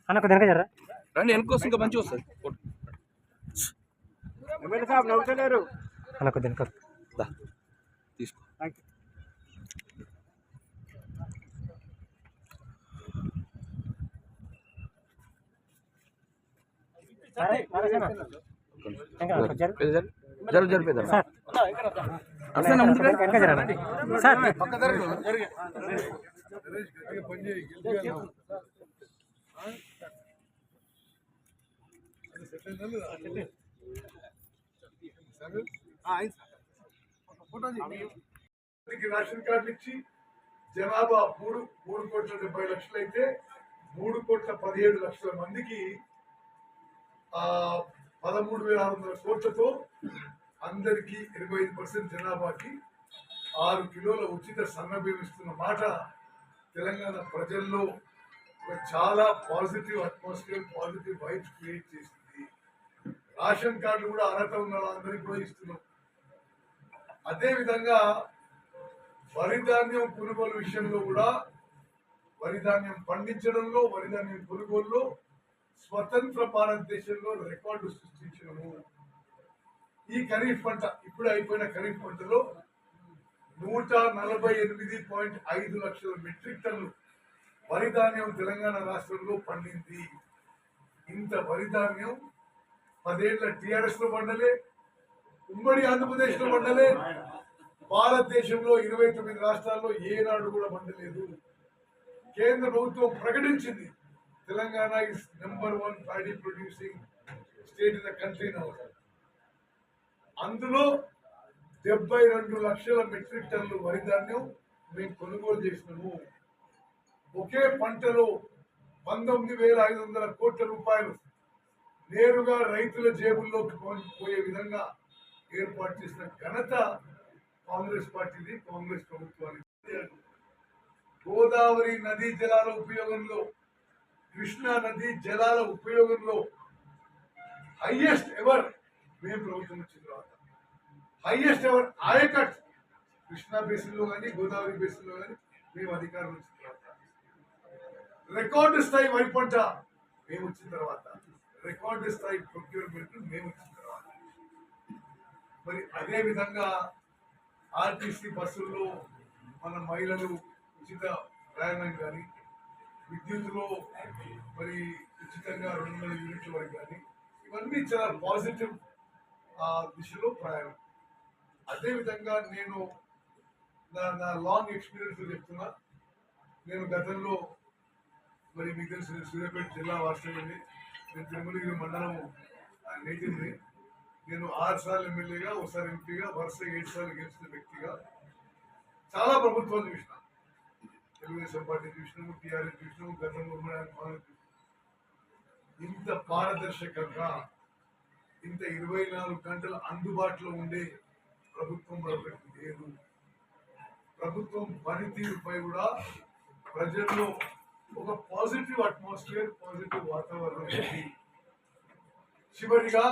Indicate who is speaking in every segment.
Speaker 1: అన్న కొద్దిగా వెనక జరా
Speaker 2: రండి, వెనక వస్తుంది ఇంకా మంచిగా వస్తుంది.
Speaker 1: నవ్వుతలేరు అన్న కొద్దిగా వెనక
Speaker 2: తీసుకో. జరిపేదా
Speaker 3: రేషన్ కార్డు ఇచ్చి జనాభా 3,70,00,000 అయితే 3,17,00,000 మందికి 13,600 కోట్లతో అందరికి 25% జనాభాకి 6 కిలోల ఉచిత సన్నబియ్యం ఇస్తున్న మాట తెలంగాణ ప్రజల్లో చాలా positive atmosphere, positive vibes create చేసింది. రేషన్ కార్డులు కూడా అర్హత ఉన్న వాళ్ళందరికీ కూడా ఇస్తున్నాం. అదేవిధంగా వరి ధాన్యం కొనుగోలు విషయంలో కూడా వరి ధాన్యం పండించడంలో, వరి ధాన్యం కొనుగోలులో స్వతంత్ర భారతదేశంలో రికార్డు సృష్టించడము. ఈ ఖరీఫ్ పంట ఇప్పుడు అయిపోయిన ఖరీఫ్ పంటలో 148.5 లక్షల మెట్రిక్ టన్నులు వరి ధాన్యం తెలంగాణ రాష్ట్రంలో పండింది. ఇంత వరి ధాన్యం 10 ఏళ్ల టిఆర్ఎస్ లో పండలే, ఉమ్మడి ఆంధ్రప్రదేశ్ లో పండలే, భారతదేశంలో 29 రాష్ట్రాల్లో ఏనాడు కూడా పండలేదు. కేంద్ర ప్రభుత్వం ప్రకటించింది Telangana is number 1 paddy producing state in the country now. అందులో 72 లక్షల మెట్రిక్ టన్నులు వరి ధాన్యం మేము కొనుగోలు చేసినాము. ఒకే పంటలో 19,500 కోట్ల రూపాయలు నేరుగా రైతుల జేబుల్లోకి పోయే విధంగా ఏర్పాటు చేసిన ఘనత కాంగ్రెస్ పార్టీది, కాంగ్రెస్ ప్రభుత్వానికి. గోదావరి నదీ జలాల ఉపయోగంలో, కృష్ణా నదీ జలాల ఉపయోగంలో హైయెస్ట్ ఎవర్ మేము ప్రభుత్వం వచ్చిన తర్వాత highest ever ayacut Krishna basin లో కానీ, గోదావరి బేసిన్ లో కానీ మేము అధికారం వచ్చిన తర్వాత, రికార్డు స్థాయి వరి పంట మేము వచ్చిన తర్వాత, రికార్డు స్థాయి ప్రొక్యూర్మెంట్ మేము వచ్చిన తర్వాత. మరి అదే విధంగా ఆర్టీసీ బస్సుల్లో మన మహిళలు ఉచిత ప్రయాణం కానీ, విద్యుత్తులో మరి ఉచితంగా 200 యూనిట్ల వరకు కానీ, ఇవన్నీ చాలా పాజిటివ్ దిశలో ప్రయాణం. అదేవిధంగా నేను నా లాంగ్ ఎక్స్పీరియన్స్ చెప్తున్నా. నేను గతంలో మరి మీకు తెలిసిన సూర్యాపేట జిల్లా వాస్తవ్యండి, నేను తిరుమలగిరి మండలం నేటింది. నేను 6 సార్లు ఎమ్మెల్యేగా, ఒకసారి ఎంపీగా, వరుసగా 7 సార్లు గెలిచిన వ్యక్తిగా చాలా ప్రభుత్వాలు చూసిన. తెలుగుదేశం పార్టీ చూసినాము, టీఆర్ఎస్ చూసినాము, గతంలో ఇంత పారదర్శకంగా, ఇంత 24 గంటలు అందుబాటులో ఉండే ప్రభుత్వం మరొకటి లేదు. ప్రభుత్వం పనితీరుపై కూడా ప్రజల్లో ఒక పాజిటివ్ అట్మాస్ఫియర్, పాజిటివ్ వాతావరణం ఉంది. చివరిగా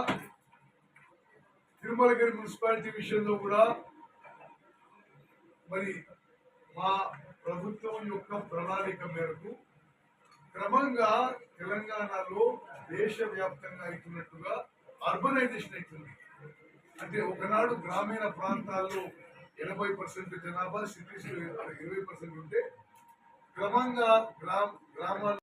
Speaker 3: తిరుమలగిరి మున్సిపాలిటీ విషయంలో కూడా మరి మా ప్రభుత్వం యొక్క ప్రణాళిక మేరకు క్రమంగా తెలంగాణలో దేశవ్యాప్తంగా అవుతున్నట్టుగా అర్బనైజేషన్ అవుతుంది. అంటే ఒకనాడు గ్రామీణ ప్రాంతాల్లో 80% జనాభా, సిటీస్ 20% ఉంటే క్రమంగా గ్రామాల్లో